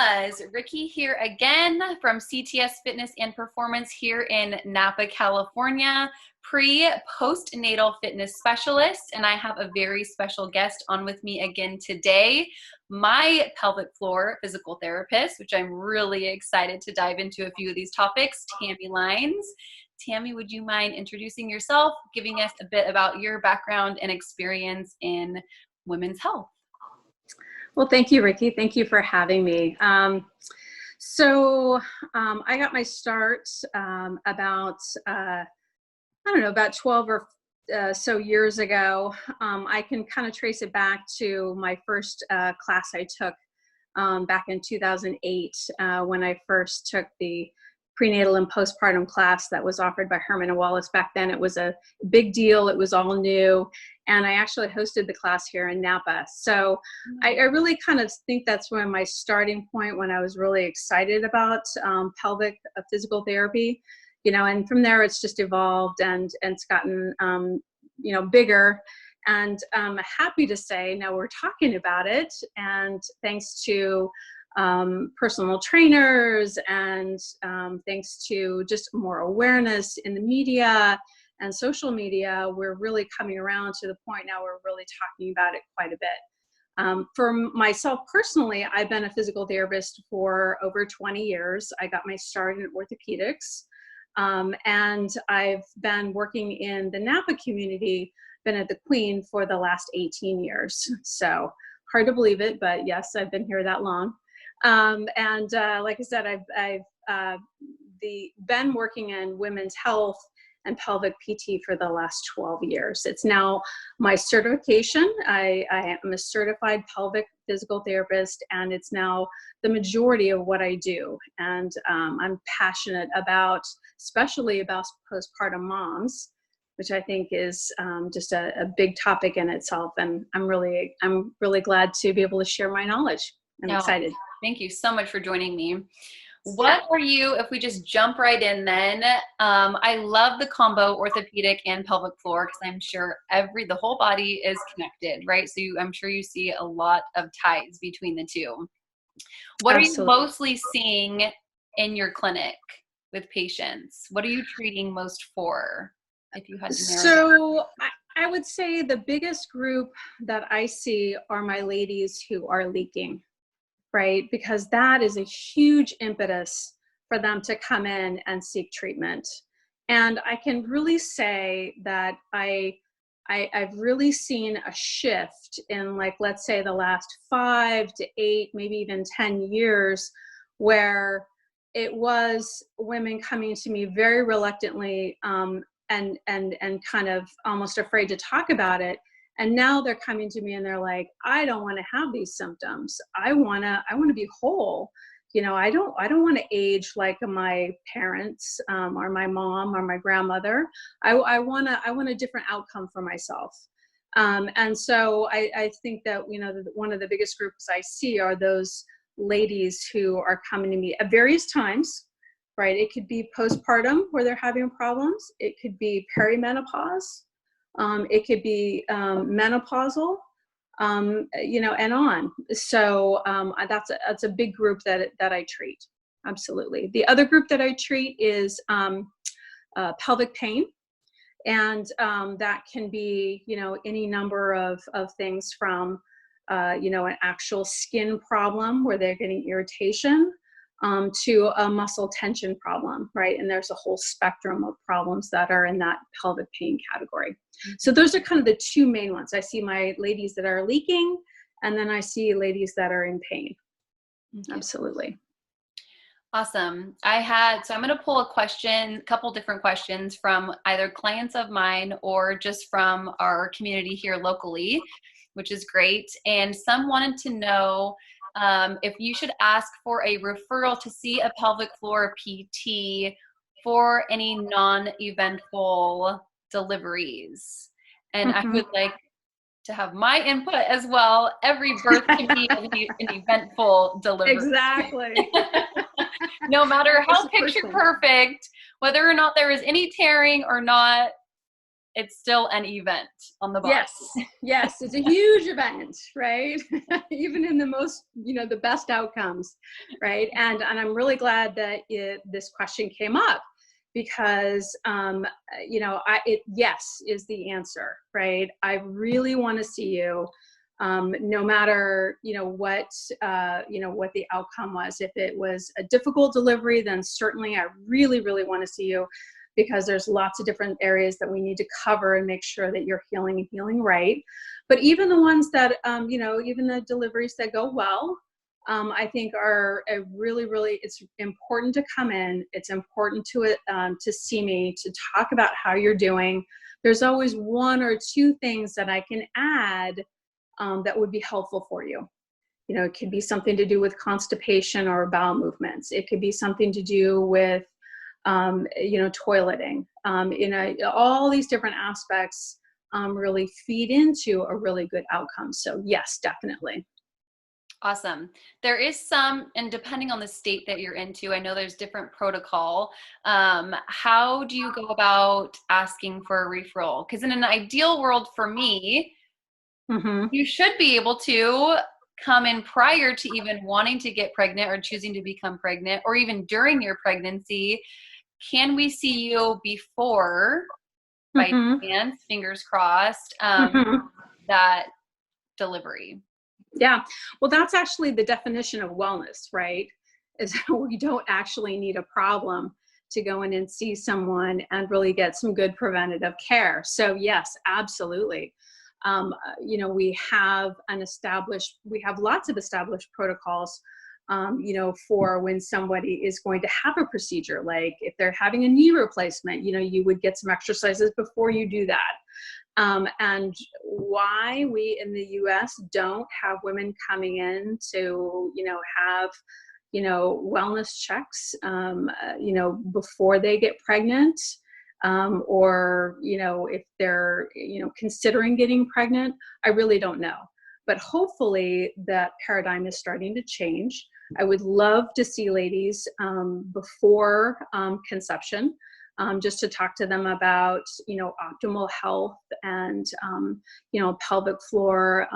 Mamas, Ricky here again from CTS Fitness and Performance here in Napa, California, postnatal fitness specialist, and I have a very special guest on with me again today, my pelvic floor physical therapist, which I'm really excited to dive into a few of these topics, Tami Lines. Tami, would you mind introducing yourself, giving us a bit about your background and experience in women's health? Well, thank you, Ricky. Thank you for having me. I got my start about 12 or so years ago. I can kind of trace it back to my first class I took back in 2008 when I first took the prenatal and postpartum class that was offered by Herman and Wallace. Back then it was a big deal. It was all new. And I actually hosted the class here in Napa. So I really kind of think that's when my starting point, when I was really excited about pelvic physical therapy, and from there it's just evolved and it's gotten, bigger. And I'm happy to say now we're talking about it. And thanks to personal trainers and thanks to just more awareness in the media and social media, we're really coming around to the point now we're really talking about it quite a bit. For myself personally, I've been a physical therapist for over 20 years. I got my start in orthopedics, and I've been working in the Napa community, been at the Queen for the last 18 years. So hard to believe it, but yes, I've been here that long. Like I said, I've been working in women's health and pelvic PT for the last 12 years. It's now my certification. I am a certified pelvic physical therapist, and it's now the majority of what I do. And I'm passionate about, especially about postpartum moms, which I think is just a big topic in itself. And I'm really glad to be able to share my knowledge. I'm excited. Thank you so much for joining me. What are you, if we just jump right in then, I love the combo orthopedic and pelvic floor because I'm sure the whole body is connected, right? So I'm sure you see a lot of ties between the two. What Absolutely. Are you mostly seeing in your clinic with patients? What are you treating most for, if you had to narrow So I would say the biggest group that I see are my ladies who are leaking. Right? Because that is a huge impetus for them to come in and seek treatment. And I can really say that I've really seen a shift in, like, let's say the last 5 to 8, maybe even 10 years, where it was women coming to me very reluctantly and kind of almost afraid to talk about it. And now they're coming to me and they're like, I don't want to have these symptoms. I want to be whole. I don't want to age like my parents or my mom or my grandmother. I want a different outcome for myself. And so I think that, one of the biggest groups I see are those ladies who are coming to me at various times, right? It could be postpartum where they're having problems. It could be perimenopause. It could be menopausal, and on. So that's a big group that I treat. Absolutely. The other group that I treat is pelvic pain, and that can be any number of things from an actual skin problem where they're getting irritation, to a muscle tension problem, right? And there's a whole spectrum of problems that are in that pelvic pain category. Mm-hmm. So those are kind of the two main ones. I see my ladies that are leaking, and then I see ladies that are in pain. Mm-hmm. Absolutely. Awesome. I'm going to pull a couple different questions from either clients of mine or just from our community here locally, which is great. And some wanted to know if you should ask for a referral to see a pelvic floor PT for any non-eventful deliveries. And I would like to have my input as well. Every birth can be an eventful delivery. Exactly. No matter how picture perfect, whether or not there is any tearing or not, it's still an event on the body. Yes, yes, it's a huge event, right? Even in the most, the best outcomes, right? And I'm really glad that this question came up because, yes is the answer, right? I really want to see you, no matter, what the outcome was. If it was a difficult delivery, then certainly I really, really want to see you, because there's lots of different areas that we need to cover and make sure that you're healing right. But even the ones that, even the deliveries that go well, I think are a really, really, it's important to come in. It's important to see me, to talk about how you're doing. There's always one or two things that I can add that would be helpful for you. It could be something to do with constipation or bowel movements. It could be something to do with toileting, all these different aspects really feed into a really good outcome. So yes, definitely. Awesome. There is some, and depending on the state that you're into, I know there's different protocol. How do you go about asking for a referral? Because in an ideal world for me, you should be able to come in prior to even wanting to get pregnant or choosing to become pregnant, or even during your pregnancy. Can we see you before, by chance, fingers crossed, that delivery? Yeah. Well, that's actually the definition of wellness, right? Is we don't actually need a problem to go in and see someone and really get some good preventative care. So yes, absolutely. We have lots of established protocols, for when somebody is going to have a procedure. Like if they're having a knee replacement, you would get some exercises before you do that. And why we in the US don't have women coming in to, have, wellness checks, before they get pregnant, or, if they're, considering getting pregnant, I really don't know. But hopefully that paradigm is starting to change. I would love to see ladies before conception, just to talk to them about, optimal health and, pelvic floor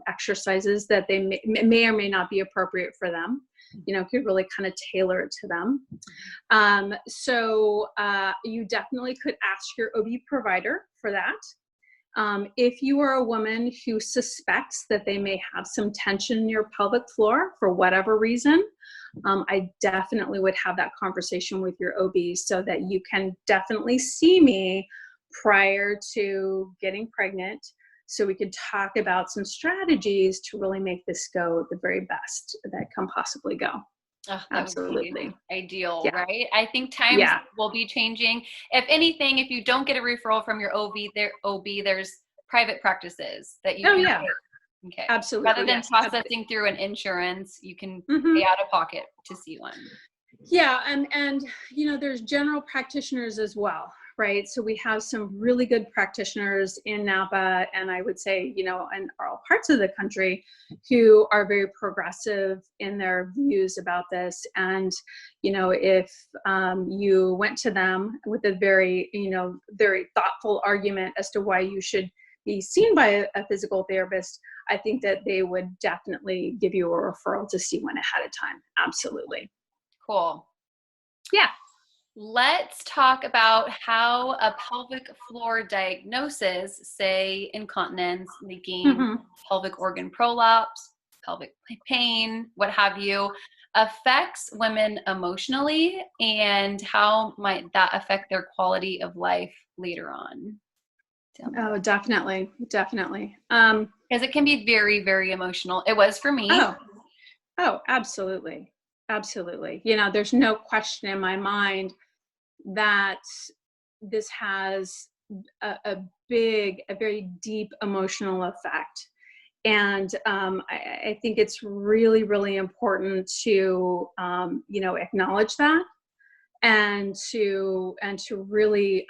exercises that they may or may not be appropriate for them. Could really kind of tailor it to them. So you definitely could ask your OB provider for that. If you are a woman who suspects that they may have some tension in your pelvic floor for whatever reason, I definitely would have that conversation with your OB so that you can definitely see me prior to getting pregnant, so we could talk about some strategies to really make this go the very best that can possibly go. Oh, absolutely ideal, yeah. Right? I think times will be changing. If anything, if you don't get a referral from your OB, there's private practices that you can pay. Okay. Absolutely. Rather than processing through an insurance, you can pay out of pocket to see one. Yeah, and there's general practitioners as well, right? So we have some really good practitioners in Napa, and I would say, in all parts of the country, who are very progressive in their views about this. And, if you went to them with a very, very thoughtful argument as to why you should be seen by a physical therapist, I think that they would definitely give you a referral to see one ahead of time. Absolutely. Cool. Yeah. Let's talk about how a pelvic floor diagnosis, say incontinence, leaking, pelvic organ prolapse, pelvic pain, what have you, affects women emotionally, and how might that affect their quality of life later on? Oh, definitely. Because it can be very, very emotional. It was for me. Oh, absolutely. Absolutely. There's no question in my mind that this has a very deep emotional effect. And I think it's really, really important to, acknowledge that, and to really,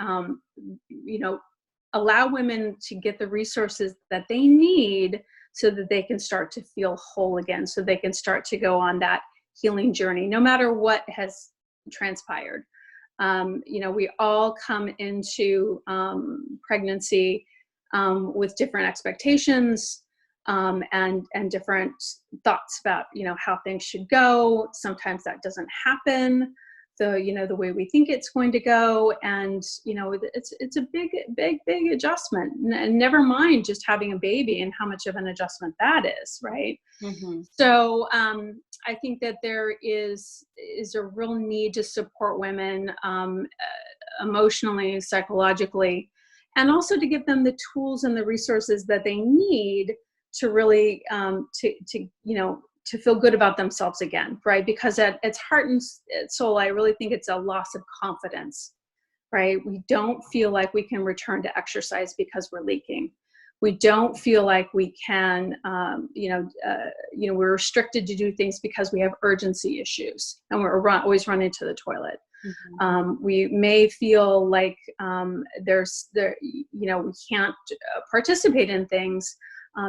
allow women to get the resources that they need so that they can start to feel whole again, so they can start to go on that healing journey, no matter what has transpired. We all come into pregnancy with different expectations and different thoughts about, how things should go. Sometimes that doesn't happen the way we think it's going to go. And, it's a big adjustment, and never mind just having a baby and how much of an adjustment that is. Right. Mm-hmm. So, I think that there is a real need to support women, emotionally, psychologically, and also to give them the tools and the resources that they need to really, to feel good about themselves again, right? Because at its heart and soul, I really think it's a loss of confidence, right? We don't feel like we can return to exercise because we're leaking. We don't feel like we can, we're restricted to do things because we have urgency issues and we're always running to the toilet. Mm-hmm. We may feel like we can't participate in things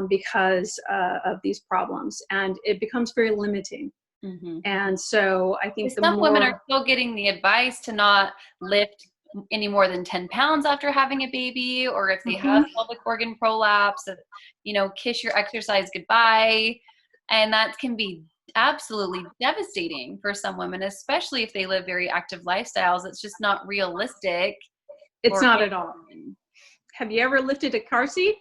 because of these problems, and it becomes very limiting. Mm-hmm. And so I think some women are still getting the advice to not lift any more than 10 pounds after having a baby, or if they mm-hmm. have pelvic organ prolapse, kiss your exercise goodbye. And that can be absolutely devastating for some women, especially if they live very active lifestyles. It's just not realistic. It's not at all. Have you ever lifted a car seat?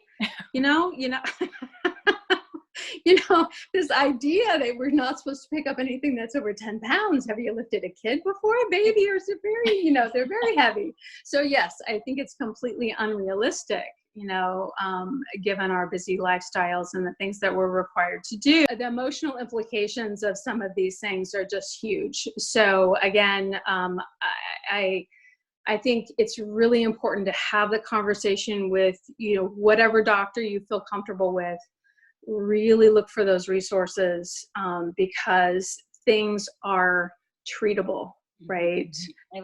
This idea that we're not supposed to pick up anything that's over 10 pounds. Have you lifted a kid before, a baby? Or is it very, they're very heavy. So yes, I think it's completely unrealistic, given our busy lifestyles and the things that we're required to do. The emotional implications of some of these things are just huge. So again, I think it's really important to have the conversation with, whatever doctor you feel comfortable with. Really look for those resources because things are treatable, right?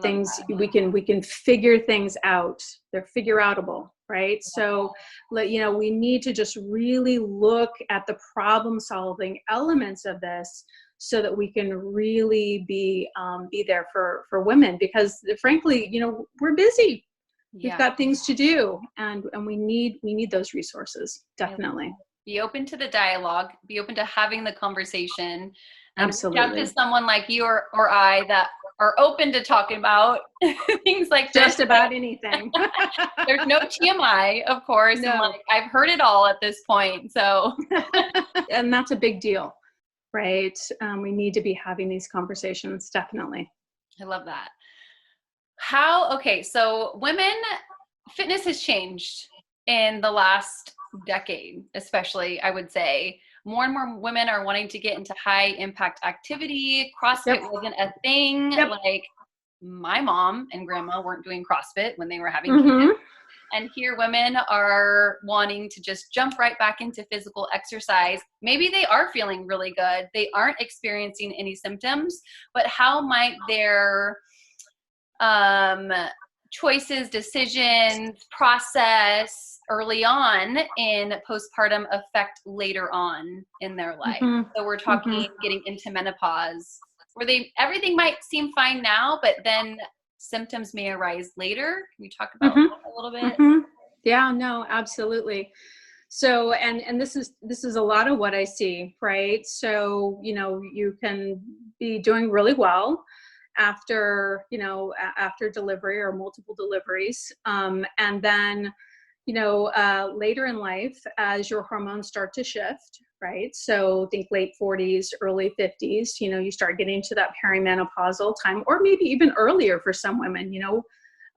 Things we can figure things out. They're figure outable, right? So, we need to just really look at the problem solving elements of this, so that we can really be there for women, because frankly, we're busy. We've got things to do, and we need those resources, definitely. Be open to the dialogue, be open to having the conversation. Absolutely. Reach out to someone like you or I that are open to talking about things like this. Just about anything. There's no TMI, of course. No. And I've heard it all at this point. So, and that's a big deal. Right. We need to be having these conversations. Definitely. I love that. So fitness has changed in the last decade, especially, I would say. More and more women are wanting to get into high impact activity. CrossFit wasn't a thing. Like my mom and grandma weren't doing CrossFit when they were having kids. And here women are wanting to just jump right back into physical exercise. Maybe they are feeling really good. They aren't experiencing any symptoms, but how might their choices, decisions, process early on in postpartum affect later on in their life? So we're talking getting into menopause, where everything might seem fine now, but then symptoms may arise later. Can you talk about that a little bit? Yeah, no, absolutely. So, and this is a lot of what I see, right? So, you can be doing really well after delivery or multiple deliveries. And then, later in life, as your hormones start to shift, right? So think late 40s, early 50s, you start getting to that perimenopausal time, or maybe even earlier for some women,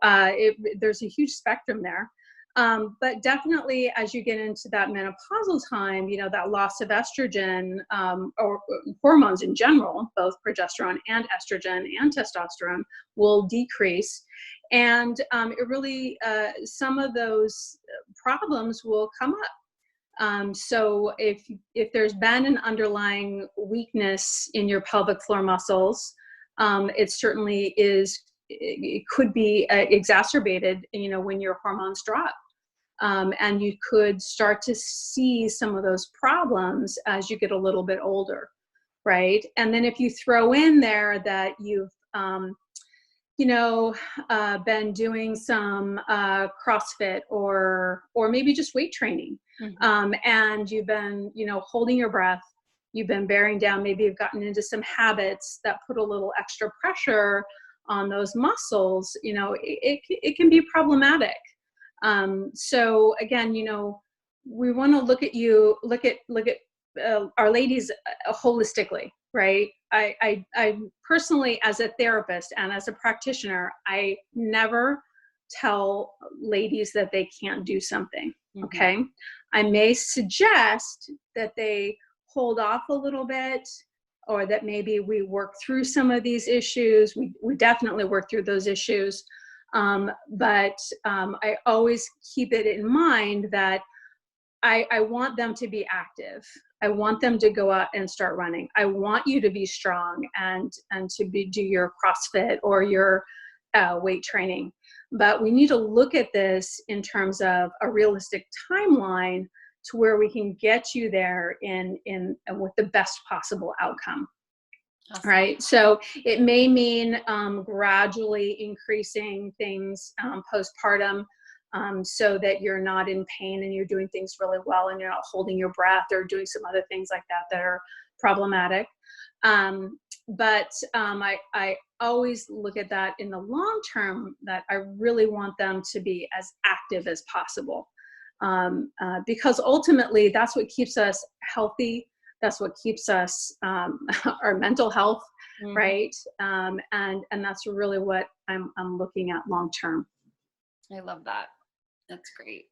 there's a huge spectrum there. But definitely as you get into that menopausal time, that loss of estrogen, or hormones in general, both progesterone and estrogen and testosterone, will decrease. And it really, some of those problems will come up. So if there's been an underlying weakness in your pelvic floor muscles, it certainly it could be exacerbated, when your hormones drop. And you could start to see some of those problems as you get a little bit older, right? And then if you throw in there that you've been doing some CrossFit or maybe just weight training. And you've been, holding your breath, you've been bearing down, maybe you've gotten into some habits that put a little extra pressure on those muscles, it can be problematic. So again, we want to look at our ladies holistically, right? I personally, as a therapist and as a practitioner, I never tell ladies that they can't do something. Okay. I may suggest that they hold off a little bit, or that maybe we work through some of these issues. We definitely work through those issues. But I always keep it in mind that I want them to be active. I want them to go out and start running. I want you to be strong and to do your CrossFit or your weight training. But we need to look at this in terms of a realistic timeline to where we can get you there in with the best possible outcome. Awesome. Right. So it may mean gradually increasing things postpartum, so that you're not in pain and you're doing things really well and you're not holding your breath or doing some other things like that are problematic. But I always look at that in the long term, that I really want them to be as active as possible, because ultimately that's what keeps us healthy. That's what keeps us our mental health, right? And that's really what I'm looking at long term. I love that. That's great.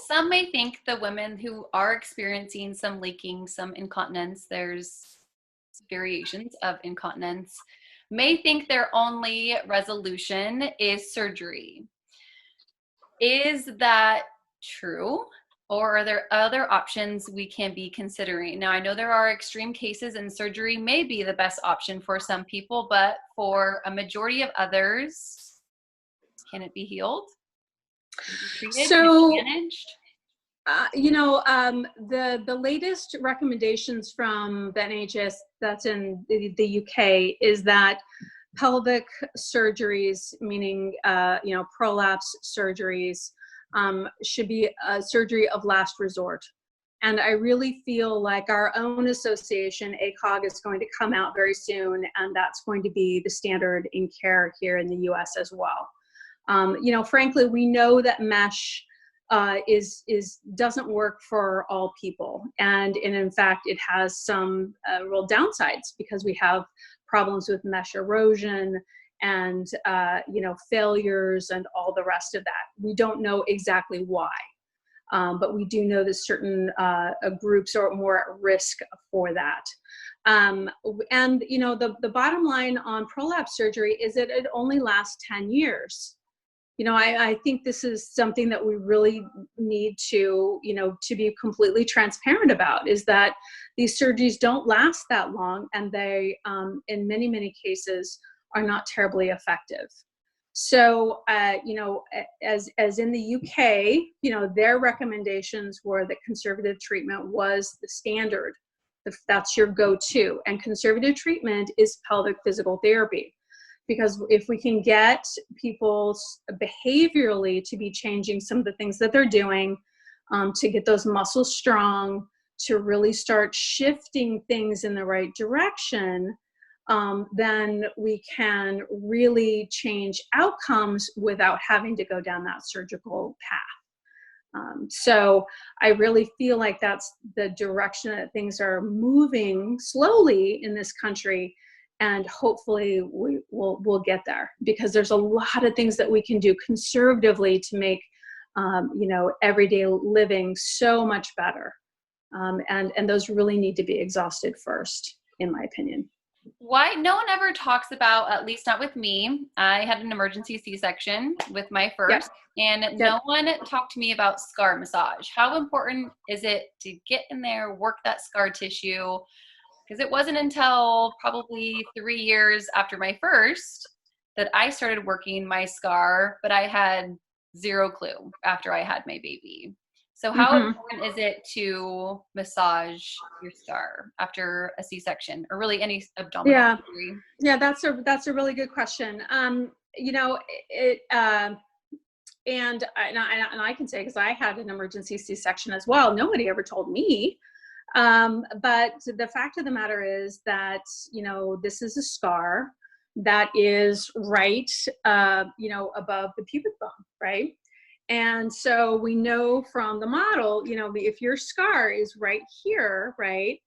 Some may think the women who are experiencing some leaking, some incontinence, there's variations of incontinence, may think their only resolution is surgery. Is that true? Or are there other options we can be considering? Now, I know there are extreme cases and surgery may be the best option for some people, but for a majority of others, can it be healed? Can it be treated? So, can it be managed? The latest recommendations from the NHS that's in the UK is that pelvic surgeries, meaning, prolapse surgeries, should be a surgery of last resort. And I really feel like our own association, ACOG, is going to come out very soon, and that's going to be the standard in care here in the US as well. Frankly, we know that mesh doesn't work for all people. And in fact, it has some real downsides, because we have problems with mesh erosion and, failures and all the rest of that. We don't know exactly why, but we do know that certain groups are more at risk for that. And, the bottom line on prolapse surgery is that it only lasts 10 years. I think this is something that we really need to be completely transparent about, is that these surgeries don't last that long, and they, in many, many cases, are not terribly effective. So, as in the UK, their recommendations were that conservative treatment was the standard. That's your go-to. And conservative treatment is pelvic physical therapy. Because if we can get people behaviorally to be changing some of the things that they're doing, to get those muscles strong, to really start shifting things in the right direction, then we can really change outcomes without having to go down that surgical path. So I really feel like that's the direction that things are moving slowly in this country. And hopefully we'll get there, because there's a lot of things that we can do conservatively to make, everyday living so much better. And those really need to be exhausted first, in my opinion. Why no one ever talks about, at least not with me, I had an emergency C-section with my first, and no one talked to me about scar massage. How important is it to get in there, work that scar tissue? Because it wasn't until probably 3 years after my first that I started working my scar, but I had zero clue after I had my baby. So how important is it to massage your scar after a C-section, or really any abdominal surgery? Yeah, that's a really good question. you know, and I can say, because I had an emergency C-section as well, nobody ever told me. But the fact of the matter is that, you know, this is a scar that is right, you know, above the pubic bone, right? And so we know from the model, you know, if your scar is right here, right,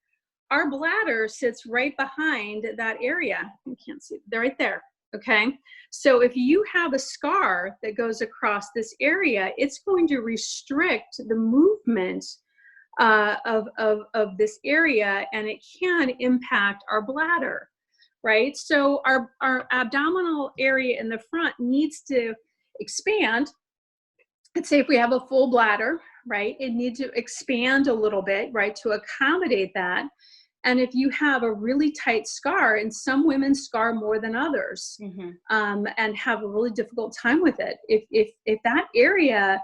our bladder sits right behind that area. You can't see, they're right there. Okay. So if you have a scar that goes across this area, it's going to restrict the movement of this area, and it can impact our bladder, right? So our abdominal area in the front needs to expand. Let's say if we have a full bladder, right, it needs to expand a little bit, right, to accommodate that. And if you have a really tight scar, and some women scar more than others, and have a really difficult time with it, if that area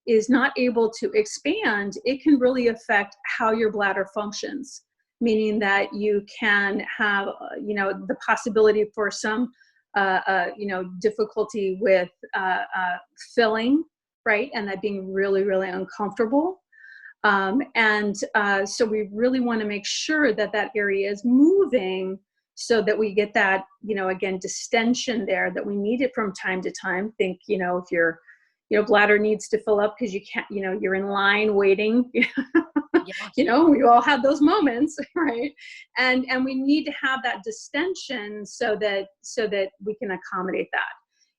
is not able to expand, it can really affect how your bladder functions, meaning that you can have, you know, the possibility for some, you know, difficulty with filling, right, and that being really, really uncomfortable. So we really want to make sure that that area is moving so that we get that, you know, again, distension there that we need it from time to time. Think, you know, if your, you know, bladder needs to fill up because you can't, you know, you're in line waiting, you know, we all have those moments, right? And we need to have that distension so that we can accommodate that.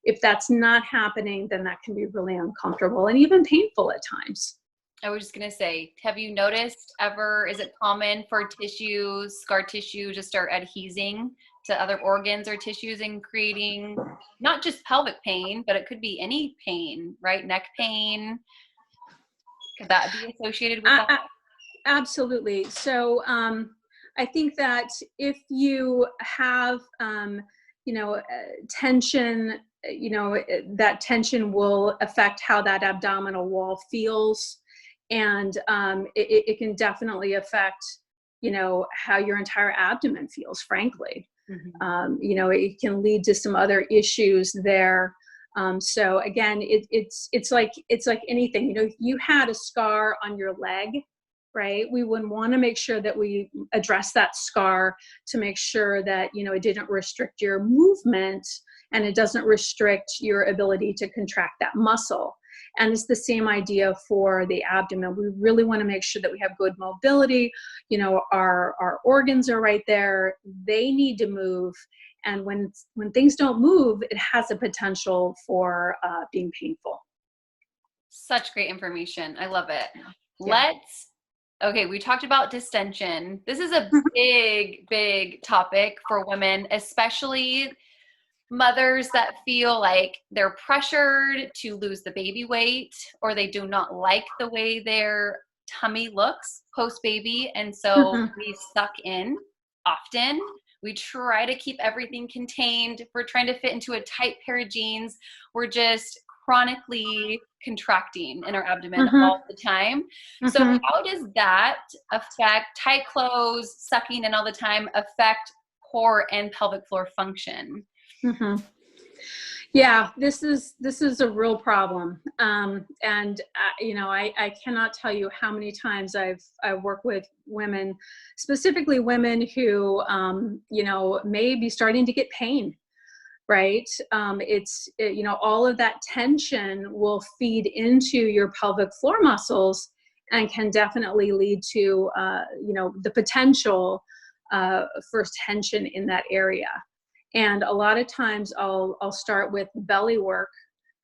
If that's not happening, then that can be really uncomfortable and even painful at times. I was just going to say, have you noticed ever, is it common for tissues, scar tissue, to start adhesing to other organs or tissues and creating not just pelvic pain, but it could be any pain, right? Neck pain. Could that be associated with that? Absolutely. So I think that if you have, you know, tension, you know, that tension will affect how that abdominal wall feels. And it can definitely affect, you know, how your entire abdomen feels, frankly. You know, it can lead to some other issues there. So again, it's like anything, you know, if you had a scar on your leg, right, we would want to make sure that we address that scar to make sure that, you know, it didn't restrict your movement and it doesn't restrict your ability to contract that muscle. And it's the same idea for the abdomen. We really want to make sure that we have good mobility. You know, our organs are right there. They need to move. And when things don't move, it has a potential for being painful. Such great information. I love it. Yeah. Okay, we talked about distension. This is a big, big topic for women, especially mothers that feel like they're pressured to lose the baby weight, or they do not like the way their tummy looks post-baby. And so we suck in often. We try to keep everything contained. We're trying to fit into a tight pair of jeans. We're just chronically contracting in our abdomen all the time. So how does that affect tight clothes, sucking in all the time, affect core and pelvic floor function? Yeah, this is a real problem. You know, I cannot tell you how many times I work with women, specifically women who, you know, may be starting to get pain, right? You know, all of that tension will feed into your pelvic floor muscles and can definitely lead to, you know, the potential for tension in that area. And a lot of times I'll start with belly work,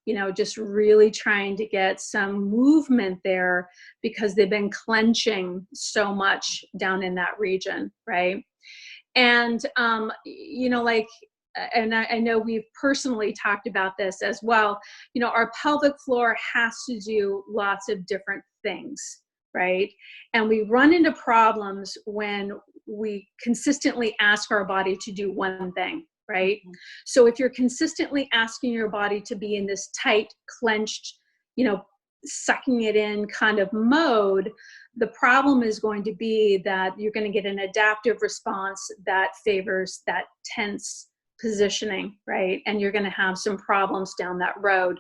you know, just really trying to get some movement there because they've been clenching so much down in that region, right? And, you know, like, and I know we've personally talked about this as well, you know, our pelvic floor has to do lots of different things, right? And we run into problems when we consistently ask our body to do one thing, right? So if you're consistently asking your body to be in this tight, clenched, you know, sucking it in kind of mode, the problem is going to be that you're going to get an adaptive response that favors that tense positioning, right? And you're going to have some problems down that road.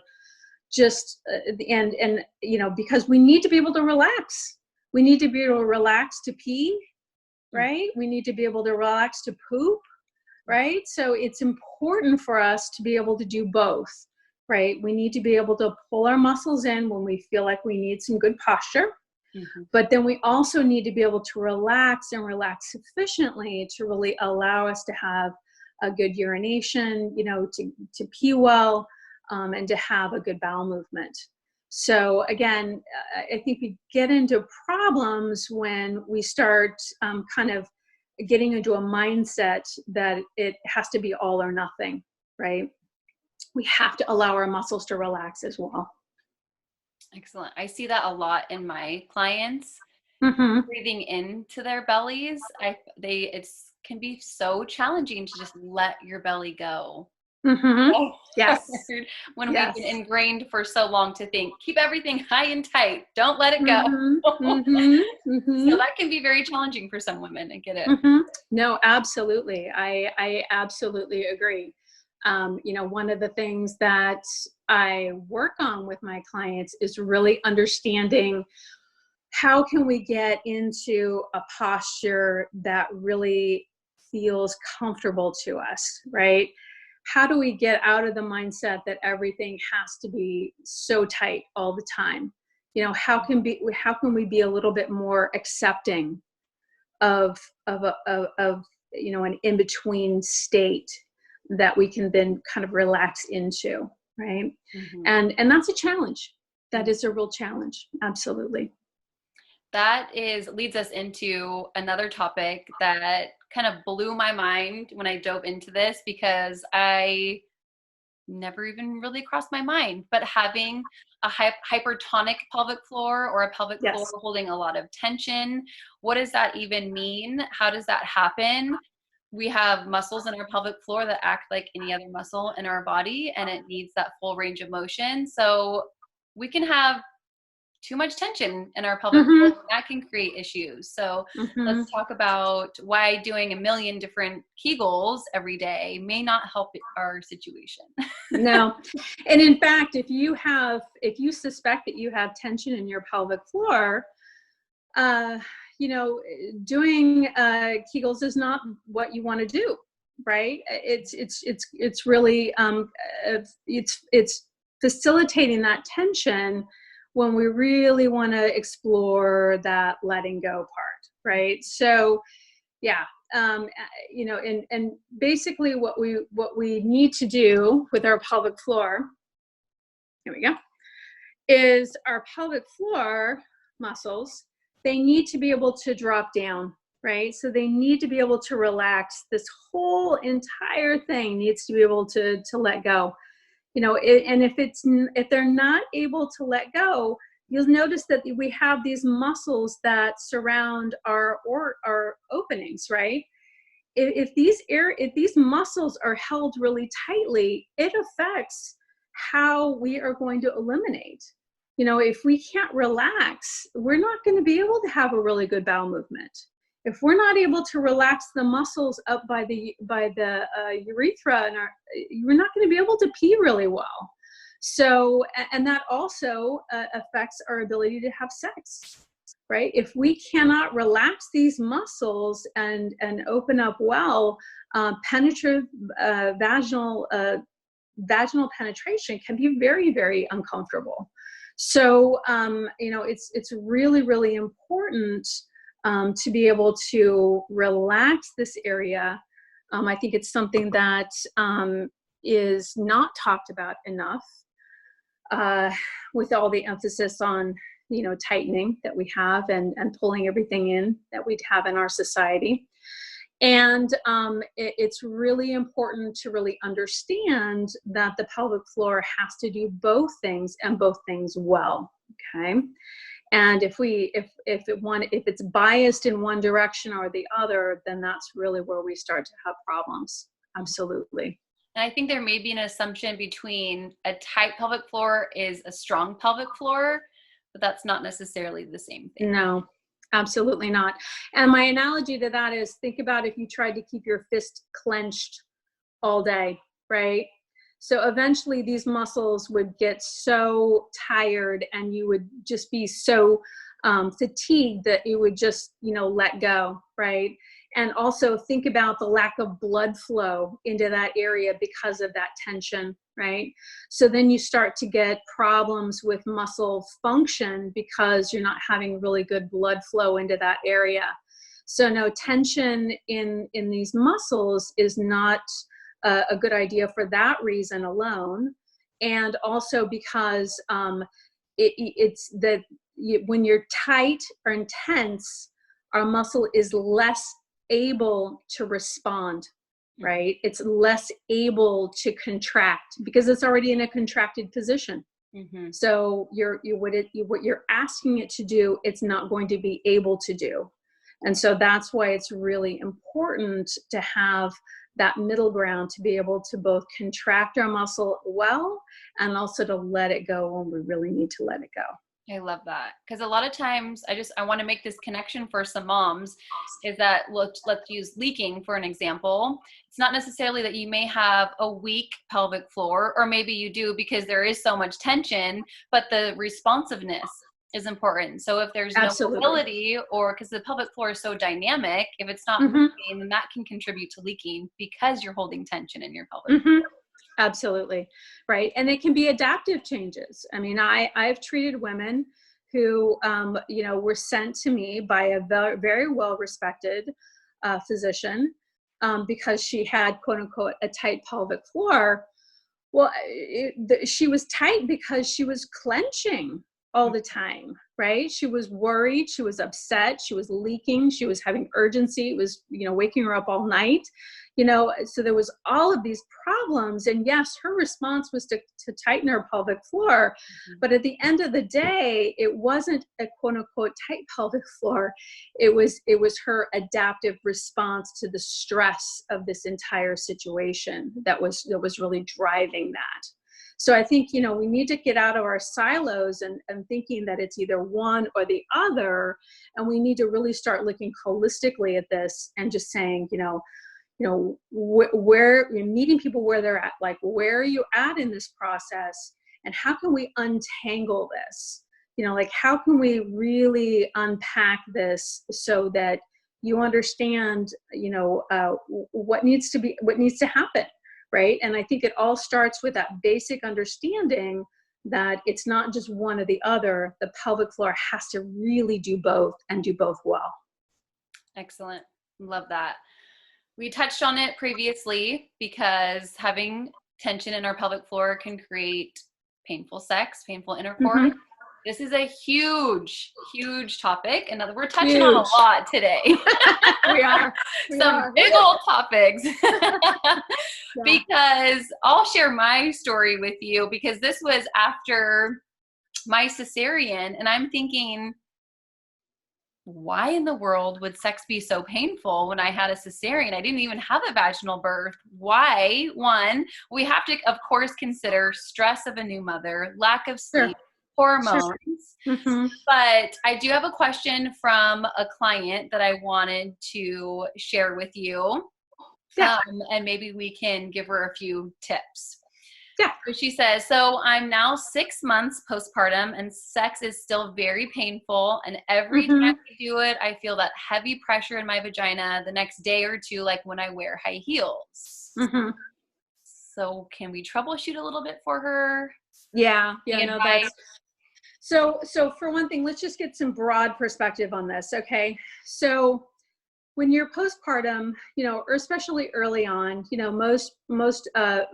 Just and you know, because we need to be able to relax. We need to be able to relax to pee, right? We need to be able to relax to poop, right? So it's important for us to be able to do both, right? We need to be able to pull our muscles in when we feel like we need some good posture. But then we also need to be able to relax and relax sufficiently to really allow us to have a good urination, you know, to pee well, and to have a good bowel movement. So again, I think we get into problems when we start kind of getting into a mindset that it has to be all or nothing, right? We have to allow our muscles to relax as well. Excellent. I see that a lot in my clients. Breathing into their bellies. It can be so challenging to just let your belly go. Yes. When we've been ingrained for so long to think, keep everything high and tight, don't let it go. So that can be very challenging for some women. I get it. No, absolutely. I absolutely agree. You know, one of the things that I work on with my clients is really understanding how can we get into a posture that really feels comfortable to us, right? How do we get out of the mindset that everything has to be so tight all the time? You know, how can we be a little bit more accepting of you know, an in-between state that we can then kind of relax into, right? And that's a challenge. That is a real challenge. Absolutely. That leads us into another topic that kind of blew my mind when I dove into this, because I never even really crossed my mind, but having a hypertonic pelvic floor, or a pelvic floor holding a lot of tension, what does that even mean? How does that happen? We have muscles in our pelvic floor that act like any other muscle in our body, and it needs that full range of motion. So we can have too much tension in our pelvic floor, and that can create issues. So let's talk about why doing a million different Kegels every day may not help our situation. No. And in fact, if you suspect that you have tension in your pelvic floor, you know, doing Kegels is not what you want to do, right? It's really it's facilitating that tension when we really want to explore that letting go part, right? So yeah, you know, and basically what we need to do with our pelvic floor, here we go, is our pelvic floor muscles, they need to be able to drop down, right? So they need to be able to relax. This whole entire thing needs to be able to let go. You know, and if they're not able to let go, you'll notice that we have these muscles that surround our openings, right? If these muscles are held really tightly, it affects how we are going to eliminate. You know, if we can't relax, we're not going to be able to have a really good bowel movement. If we're not able to relax the muscles up by the urethra, we're not going to be able to pee really well. So, and that also affects our ability to have sex, right? If we cannot relax these muscles and open up well, penetrative vaginal penetration can be very, very uncomfortable. So, you know, it's really, really important to be able to relax this area. I think it's something that is not talked about enough, with all the emphasis on, you know, tightening that we have and pulling everything in that we have in our society. And it's really important to really understand that the pelvic floor has to do both things, and both things well. Okay. And if it's biased in one direction or the other, then that's really where we start to have problems. Absolutely. And I think there may be an assumption between a tight pelvic floor is a strong pelvic floor, but that's not necessarily the same thing. No, absolutely not. And my analogy to that is, think about if you tried to keep your fist clenched all day, right? So eventually these muscles would get so tired and you would just be so fatigued that you would just, let go, right? And also think about the lack of blood flow into that area because of that tension, right? So then you start to get problems with muscle function because you're not having really good blood flow into that area. So no, tension in these muscles is not a good idea for that reason alone. And also because it's that when you're tight or intense, our muscle is less able to respond, right? It's less able to contract because it's already in a contracted position. Mm-hmm. So what you're asking it to do, it's not going to be able to do. And so that's why it's really important to have that middle ground to be able to both contract our muscle well and also to let it go when we really need to let it go. I love that. Because a lot of times I want to make this connection for some moms is that let's use leaking for an example. It's not necessarily that you may have a weak pelvic floor, or maybe you do because there is so much tension, but the responsiveness is important. So if there's no mobility, or because the pelvic floor is so dynamic, if it's not moving, then that can contribute to leaking because you're holding tension in your pelvic floor. Absolutely. Right. And it can be adaptive changes. I mean, I've treated women who, were sent to me by a very well-respected physician because she had, quote unquote, a tight pelvic floor. Well, she was tight because she was clenching all the time, right? She was worried. She was upset. She was leaking. She was having urgency. It was, waking her up all night. So there was all of these problems. And yes, her response was to tighten her pelvic floor. But at the end of the day, it wasn't a quote unquote tight pelvic floor. It was her adaptive response to the stress of this entire situation that was really driving that. So I think, we need to get out of our silos and thinking that it's either one or the other. And we need to really start looking holistically at this and just saying, where you're meeting people where they're at, like, where are you at in this process? And how can we untangle this? How can we really unpack this so that you understand, what needs to happen, right? And I think it all starts with that basic understanding that it's not just one or the other. The pelvic floor has to really do both and do both well. Excellent. Love that. We touched on it previously because having tension in our pelvic floor can create painful sex, painful intercourse. This is a huge, huge topic, and we're touching on a lot today. We are. Some big old topics. Because I'll share my story with you because this was after my cesarean, and I'm thinking, why in the world would sex be so painful when I had a cesarean? I didn't even have a vaginal birth. Why? One, we have to, of course, consider stress of a new mother, lack of sleep, hormones. But I do have a question from a client that I wanted to share with you. And maybe we can give her a few tips. So she says, so I'm now 6 months postpartum and sex is still very painful. And every time I do it, I feel that heavy pressure in my vagina the next day or two, like when I wear high heels. So can we troubleshoot a little bit for her? So for one thing, let's just get some broad perspective on this. Okay. So when you're postpartum, or especially early on, most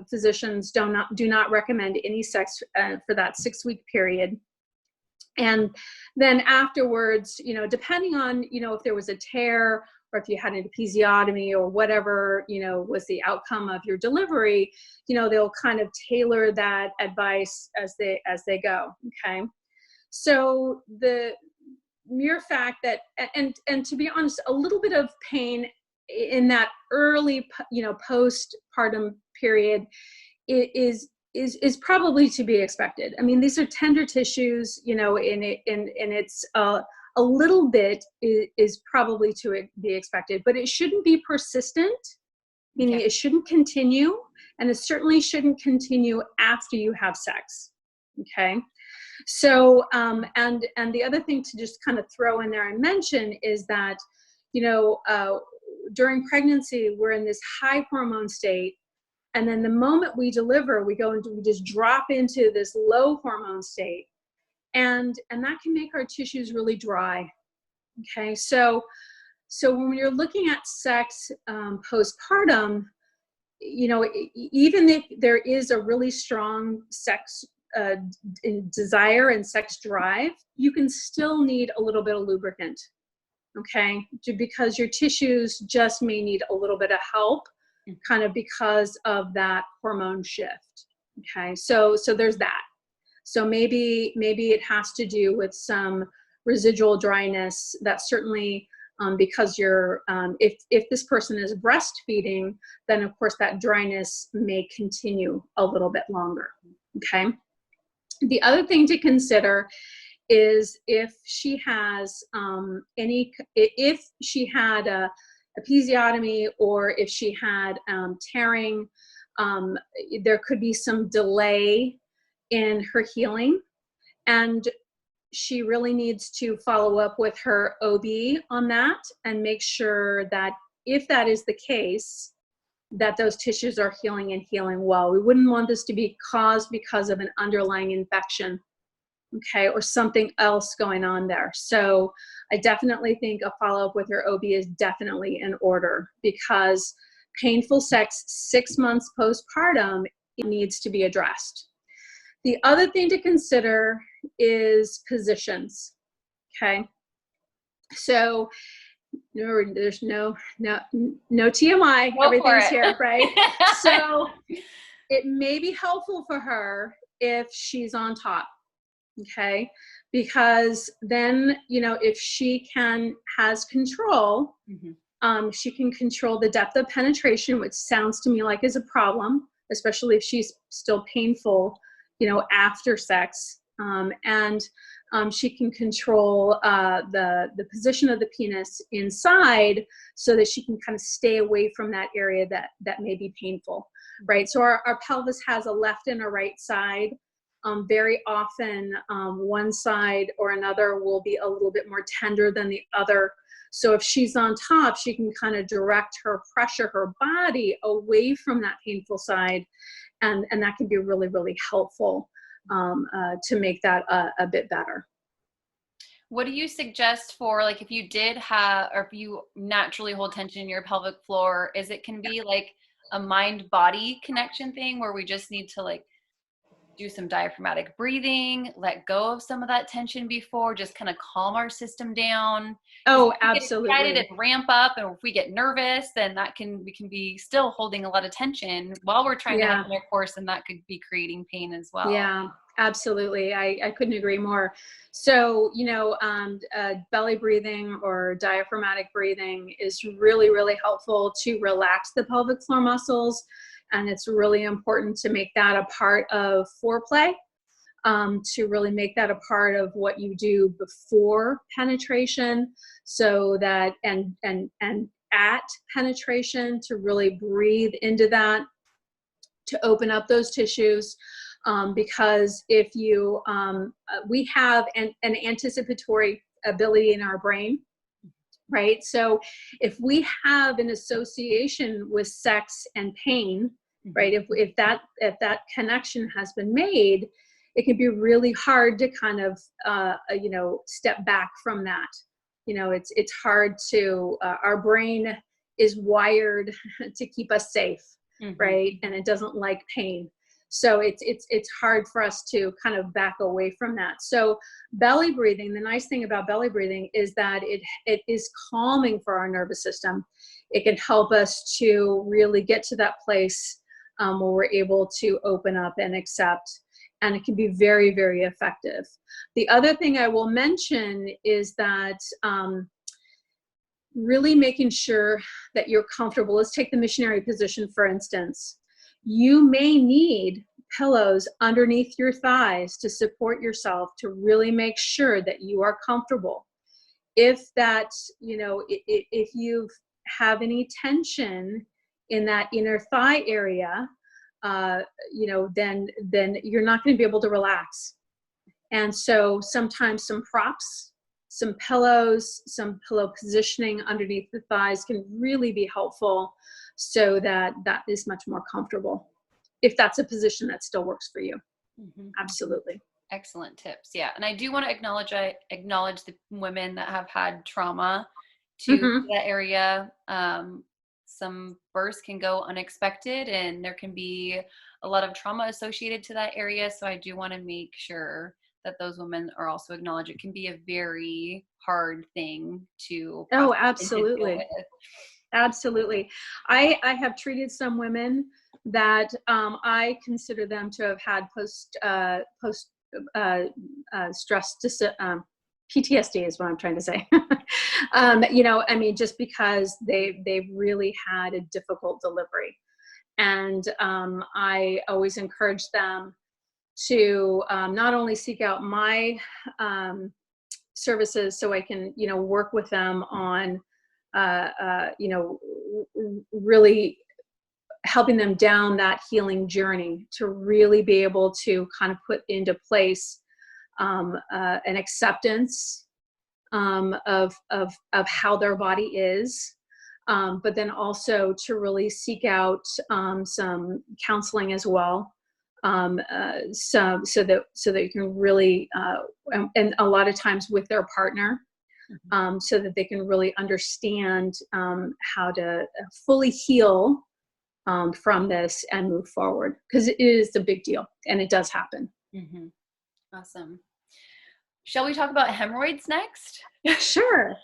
physicians do not recommend any sex for that 6-week period. And then afterwards, depending on, if there was a tear or if you had an episiotomy or whatever, was the outcome of your delivery, they'll kind of tailor that advice as they go. Okay. So the mere fact that, and to be honest, a little bit of pain in that early, postpartum period is probably to be expected. I mean, these are tender tissues, and it's a little bit is probably to be expected, but it shouldn't be persistent, meaning Okay. it shouldn't continue, and it certainly shouldn't continue after you have sex. Okay. So, and the other thing to just kind of throw in there and mention is that, during pregnancy, we're in this high hormone state. And then the moment we deliver, we just drop into this low hormone state. And that can make our tissues really dry. Okay. So when you're looking at sex postpartum, even if there is a really strong sex desire and sex drive, you can still need a little bit of lubricant, okay? Because your tissues just may need a little bit of help, kind of because of that hormone shift, okay? So there's that. So maybe it has to do with some residual dryness that certainly, because if this person is breastfeeding, then of course that dryness may continue a little bit longer, okay? The other thing to consider is if she has if she had a episiotomy, or if she had tearing, there could be some delay in her healing, and she really needs to follow up with her OB on that and make sure that if that is the case, that those tissues are healing and healing well. We wouldn't want this to be caused because of an underlying infection, okay, or something else going on there. So I definitely think a follow-up with her OB is definitely in order, because painful sex 6 months postpartum, it needs to be addressed. The other thing to consider is positions, okay? So there's no TMI. Go Everything's for it. here, right? So it may be helpful for her if she's on top, okay? Because then, if she has control, she can control the depth of penetration, which sounds to me like is a problem, especially if she's still painful, after sex. And she can control the position of the penis inside, so that she can kind of stay away from that area that may be painful, right? So our pelvis has a left and a right side. Very often, one side or another will be a little bit more tender than the other. So if she's on top, she can kind of direct her pressure, her body away from that painful side. And that can be really, really helpful to make that a bit better. What do you suggest for, like, if you did have, or if you naturally hold tension in your pelvic floor, it can be like a mind-body connection thing where we just need to like do some diaphragmatic breathing, let go of some of that tension before, just kind of calm our system down? Oh, We get absolutely. excited and ramp up, and if we get nervous, then we can be still holding a lot of tension while we're trying to have intercourse, and that could be creating pain as well. Yeah, absolutely. I couldn't agree more. So, belly breathing or diaphragmatic breathing is really, really helpful to relax the pelvic floor muscles. And it's really important to make that a part of foreplay, to really make that a part of what you do before penetration, so that, and at penetration, to really breathe into that, to open up those tissues. Because if we have an anticipatory ability in our brain, right? So if we have an association with sex and pain, right? If that connection has been made, it can be really hard to kind of, step back from that. It's hard to, our brain is wired to keep us safe, right? And it doesn't like pain. So it's hard for us to kind of back away from that. So belly breathing, the nice thing about belly breathing is that it is calming for our nervous system. It can help us to really get to that place where we're able to open up and accept, and it can be very, very effective. The other thing I will mention is that really making sure that you're comfortable. Let's take the missionary position, for instance. You may need pillows underneath your thighs to support yourself, to really make sure that you are comfortable. If that, if you have any tension in that inner thigh area, then you're not going to be able to relax. And so sometimes some props, some pillows, some pillow positioning underneath the thighs can really be helpful, so that that is much more comfortable, if that's a position that still works for you. Mm-hmm. Absolutely. Excellent tips. Yeah. And I do want to acknowledge the women that have had trauma to that area. Some births can go unexpected, and there can be a lot of trauma associated to that area. So I do want to make sure that those women are also acknowledged. It can be a very hard thing to Oh, process and to deal absolutely. with. Absolutely. I have treated some women that I consider them to have had post stress PTSD is what I'm trying to say. Just because they've really had a difficult delivery. And I always encourage them to not only seek out my services so I can, work with them on, really helping them down that healing journey, to really be able to kind of put into place an acceptance of how their body is, but then also to really seek out some counseling as well, so that you can really, and a lot of times with their partner, so that they can really understand how to fully heal from this and move forward, because it is a big deal and it does happen. Mm-hmm. Awesome. Shall we talk about hemorrhoids next? Sure.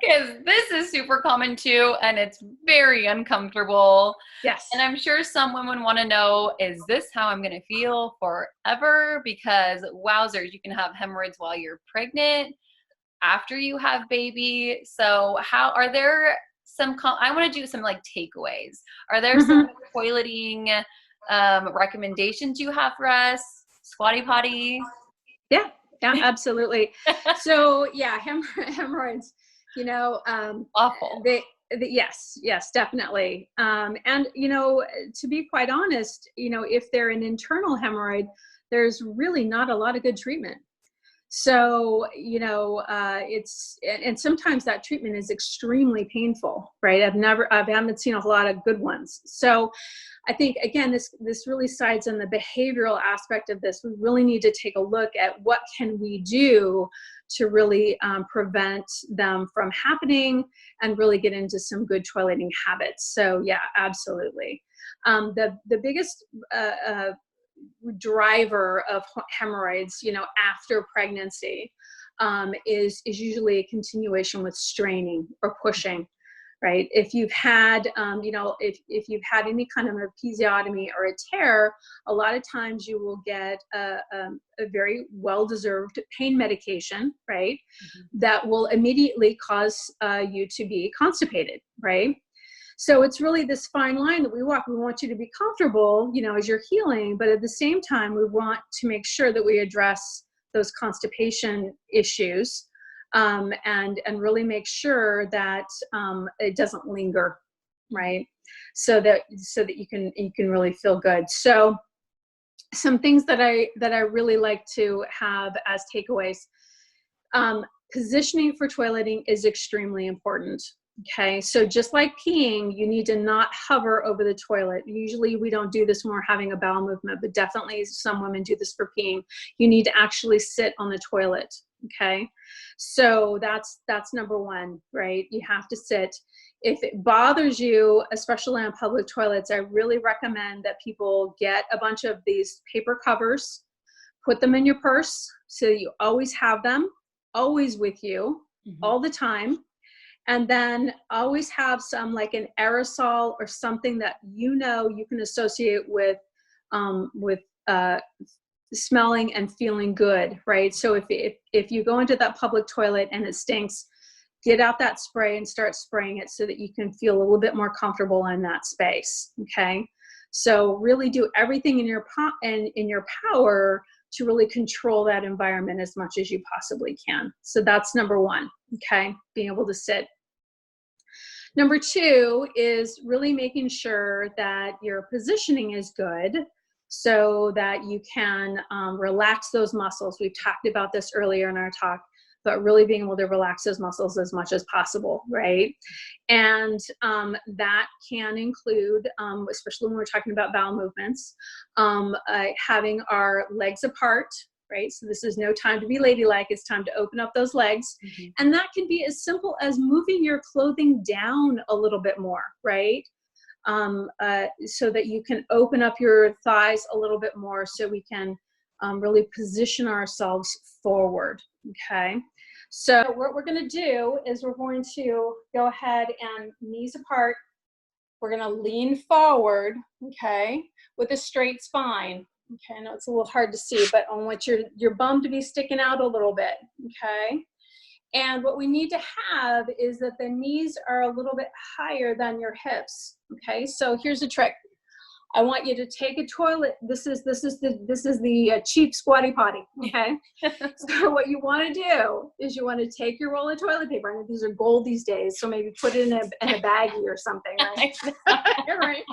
Because this is super common too, and it's very uncomfortable. Yes. And I'm sure some women want to know, is this how I'm going to feel forever? Because wowzers, you can have hemorrhoids while you're pregnant, after you have baby. So how are there I want to do some like takeaways. Are there some toileting recommendations you have for us? Squatty potty? Yeah, absolutely. So yeah, hemorrhoids, Awful. Yes, definitely. And to be quite honest, if they're an internal hemorrhoid, there's really not a lot of good treatment. So, and sometimes that treatment is extremely painful, right? I haven't seen a lot of good ones. So I think, again, this really sides on the behavioral aspect of this. We really need to take a look at what can we do to really prevent them from happening and really get into some good toileting habits. So yeah, absolutely. The biggest driver of hemorrhoids, after pregnancy, is usually a continuation with straining or pushing, right? If you've had, if you've had any kind of episiotomy or a tear, a lot of times you will get a very well-deserved pain medication, right? That will immediately cause you to be constipated, right? So it's really this fine line that we walk. We want you to be comfortable, as you're healing, but at the same time, we want to make sure that we address those constipation issues, and really make sure that it doesn't linger, right? So that you can really feel good. So some things that I really like to have as takeaways. Positioning for toileting is extremely important. Okay, so just like peeing, you need to not hover over the toilet. Usually we don't do this when we're having a bowel movement, but definitely some women do this for peeing. You need to actually sit on the toilet. Okay, so that's number one, right? You have to sit. If it bothers you, especially on public toilets, I really recommend that people get a bunch of these paper covers, put them in your purse so you always have them, always with you, all the time. And then always have some, like an aerosol or something that you can associate with smelling and feeling good, right? So if you go into that public toilet and it stinks, get out that spray and start spraying it so that you can feel a little bit more comfortable in that space. Okay, so really do everything in your power to really control that environment as much as you possibly can. So that's number one. Okay, being able to sit. Number 2 is really making sure that your positioning is good so that you can relax those muscles. We've talked about this earlier in our talk, but really being able to relax those muscles as much as possible, right? And that can include, especially when we're talking about bowel movements, having our legs apart, right? So this is no time to be ladylike. It's time to open up those legs. Mm-hmm. And that can be as simple as moving your clothing down a little bit more, right? So that you can open up your thighs a little bit more so we can really position ourselves forward, okay? So what we're going to do is we're going to go ahead and knees apart. We're going to lean forward, okay, with a straight spine. Okay, I know it's a little hard to see, but I want your bum to be sticking out a little bit, okay? And what we need to have is that the knees are a little bit higher than your hips, okay? So here's a trick. I want you to take a toilet. This is the cheap squatty potty, okay? So what you want to do is you want to take your roll of toilet paper, and these are gold these days, so maybe put it in a baggie or something, right? Right.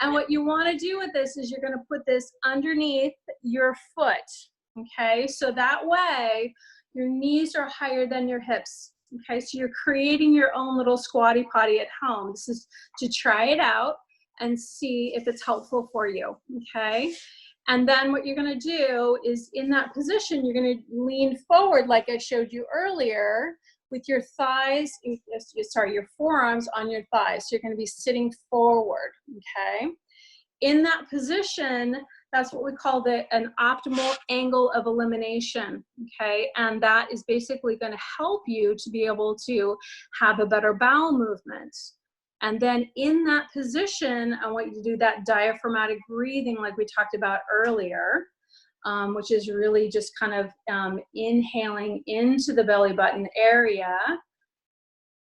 And what you want to do with this is you're going to put this underneath your foot, okay? So that way your knees are higher than your hips, okay? So you're creating your own little squatty potty at home. This is to try it out and see if it's helpful for you, okay? And then what you're going to do is in that position, you're going to lean forward like I showed you earlier with your thighs, your forearms on your thighs. So you're going to be sitting forward, okay? In that position, that's what we call an optimal angle of elimination, okay? And that is basically going to help you to be able to have a better bowel movement. And then in that position, I want you to do that diaphragmatic breathing like we talked about earlier, which is really just kind of inhaling into the belly button area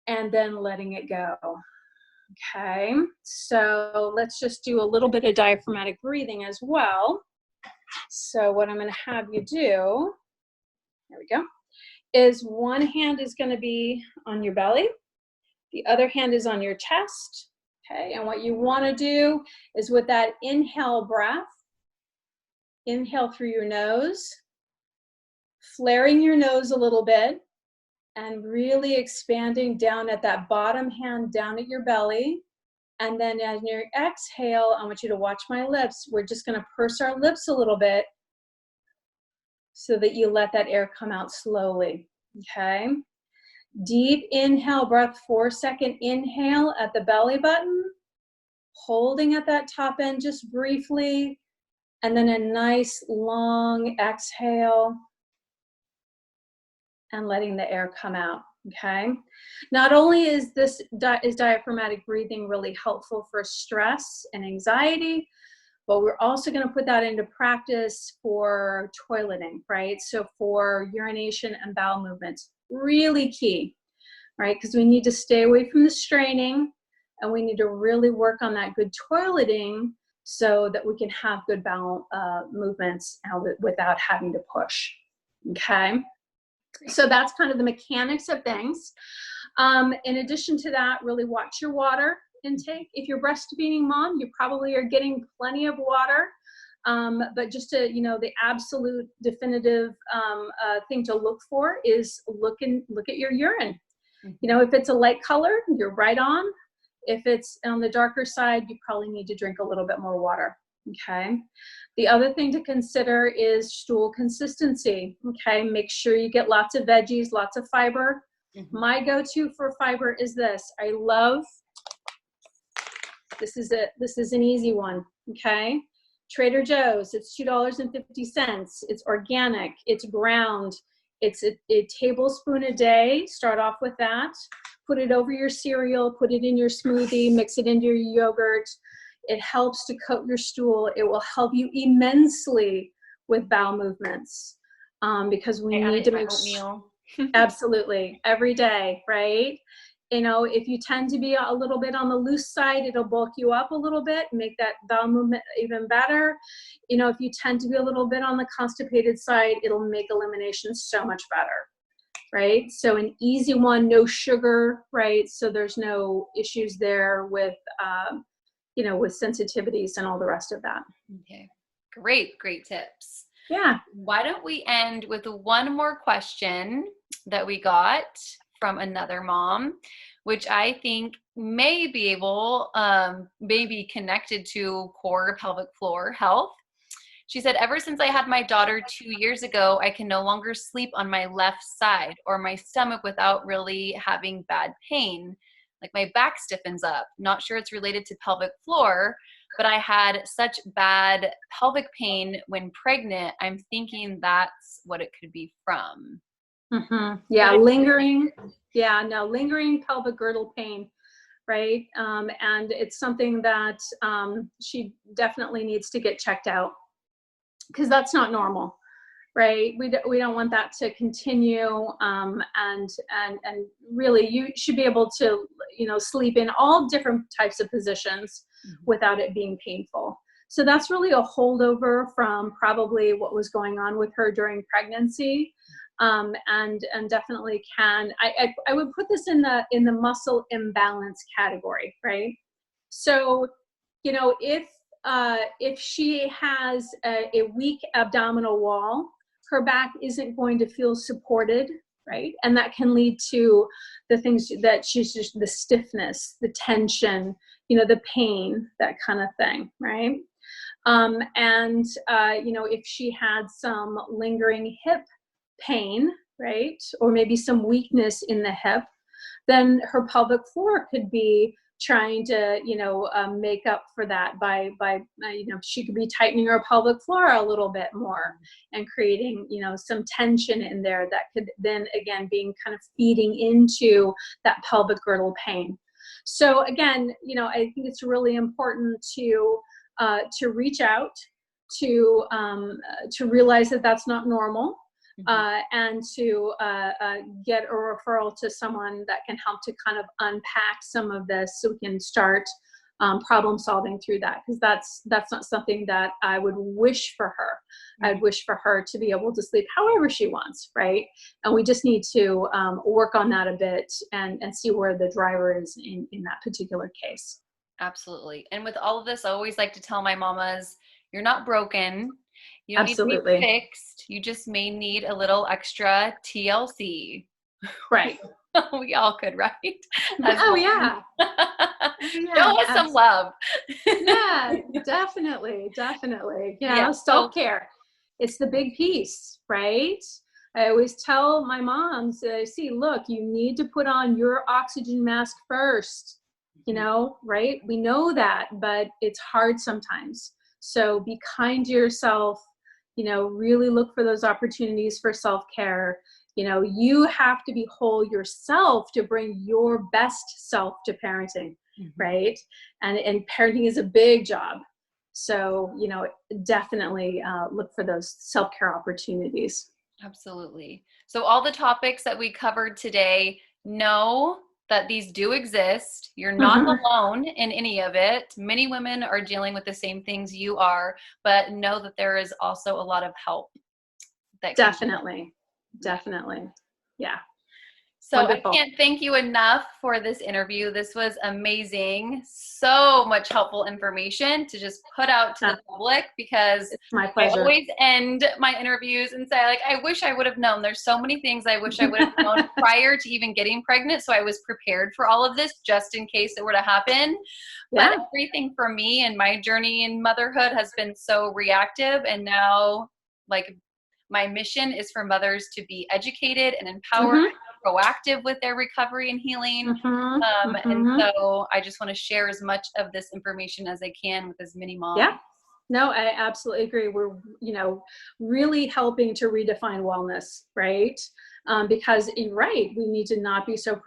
and then letting it go. Okay, so let's just do a little bit of diaphragmatic breathing as well. So what I'm going to have you do, there we go, is one hand is going to be on your belly. The other hand is on your chest, okay? And what you want to do is with that inhale breath, inhale through your nose, flaring your nose a little bit, and really expanding down at that bottom hand, down at your belly. And then as you exhale, I want you to watch my lips. We're just going to purse our lips a little bit so that you let that air come out slowly, okay? Deep inhale, breath, 4-second inhale at the belly button, holding at that top end just briefly, and then a nice long exhale and letting the air come out, okay? Not only is diaphragmatic breathing really helpful for stress and anxiety, but we're also going to put that into practice for toileting, right? So for urination and bowel movements, really key, right? Because we need to stay away from the straining, and we need to really work on that good toileting so that we can have good bowel movements without having to push, okay? So that's kind of the mechanics of things. In addition to that, really watch your water intake. If you're breastfeeding mom, you probably are getting plenty of water, but just to, the absolute definitive thing to look for is look at your urine. If it's a light color, you're right on. If it's on the darker side, you probably need to drink a little bit more water, okay? The other thing to consider is stool consistency, okay? Make sure you get lots of veggies, lots of fiber. Mm-hmm. My go-to for fiber is this. This is an easy one, okay? Trader Joe's, it's $2.50. It's organic, it's ground. It's a tablespoon a day. Start off with that. Put it over your cereal, put it in your smoothie, mix it into your yogurt. It helps to coat your stool. It will help you immensely with bowel movements because we need to make oatmeal. Absolutely, every day, right? If you tend to be a little bit on the loose side, it'll bulk you up a little bit, make that bowel movement even better. If you tend to be a little bit on the constipated side, it'll make elimination so much better, right? So an easy one, no sugar, right? So there's no issues there with, with sensitivities and all the rest of that. Okay. Great tips. Yeah. Why don't we end with one more question that we got from another mom, which I think may be connected to core pelvic floor health. She said, ever since I had my daughter 2 years ago, I can no longer sleep on my left side or my stomach without really having bad pain. Like my back stiffens up. Not sure it's related to pelvic floor, but I had such bad pelvic pain when pregnant. I'm thinking that's what it could be from. Mm-hmm. Yeah, lingering pelvic girdle pain, right? And it's something that she definitely needs to get checked out, because that's not normal, right? We don't want that to continue, and really you should be able to, sleep in all different types of positions without it being painful. So that's really a holdover from probably what was going on with her during pregnancy, and definitely I would put this in the muscle imbalance category, right? So, if she has a weak abdominal wall, her back isn't going to feel supported, right? And that can lead to the things that she's just the stiffness, the tension, the pain, that kind of thing, right? If she had some lingering hip pain, right, or maybe some weakness in the hip, then her pelvic floor could be trying to, make up for that by she could be tightening her pelvic floor a little bit more and creating, some tension in there that could then again being kind of feeding into that pelvic girdle pain. So again, I think it's really important to reach out to realize that that's not normal. And to get a referral to someone that can help to kind of unpack some of this, so we can start problem solving through that, because that's not something that I would wish for her. I'd wish for her to be able to sleep however she wants, right? And we just need to work on that a bit and see where the driver is in that particular case. Absolutely. And with all of this, I always like to tell my mamas, you're not broken. You don't Absolutely. need to be fixed. You just may need a little extra TLC. Right. We all could, right? Yeah. Show us some love. Yeah, definitely. Yeah, self-care. It's the big piece, right? I always tell my moms, look, you need to put on your oxygen mask first, right? We know that, but it's hard sometimes. So be kind to yourself, really look for those opportunities for self-care. You have to be whole yourself to bring your best self to parenting, right? And parenting is a big job. So, definitely look for those self-care opportunities. Absolutely. So all the topics that we covered today, know that these do exist. You're not alone in any of it. Many women are dealing with the same things you are, but know that there is also a lot of help. Definitely. Yeah. So Wonderful. I can't thank you enough for this interview. This was amazing. So much helpful information to just put out to the public, because it's my pleasure. I always end my interviews and say, I wish I would have known. There's so many things I wish I would have known prior to even getting pregnant. So I was prepared for all of this just in case it were to happen. Yeah. But everything for me and my journey in motherhood has been so reactive. And now, my mission is for mothers to be educated and empowered, proactive with their recovery and healing. And so I just want to share as much of this information as I can with as many moms. Yeah. No, I absolutely agree. We're, really helping to redefine wellness, right? Because you're right, we need to not be so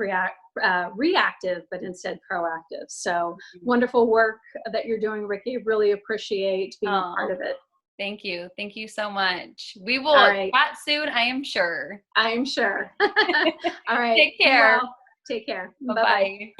reactive, but instead proactive. So wonderful work that you're doing, Ricky. Really appreciate being a part of it. Thank you. Thank you so much. We will chat soon, I am sure. I am sure. All right. Take care. Take care. Bye-bye.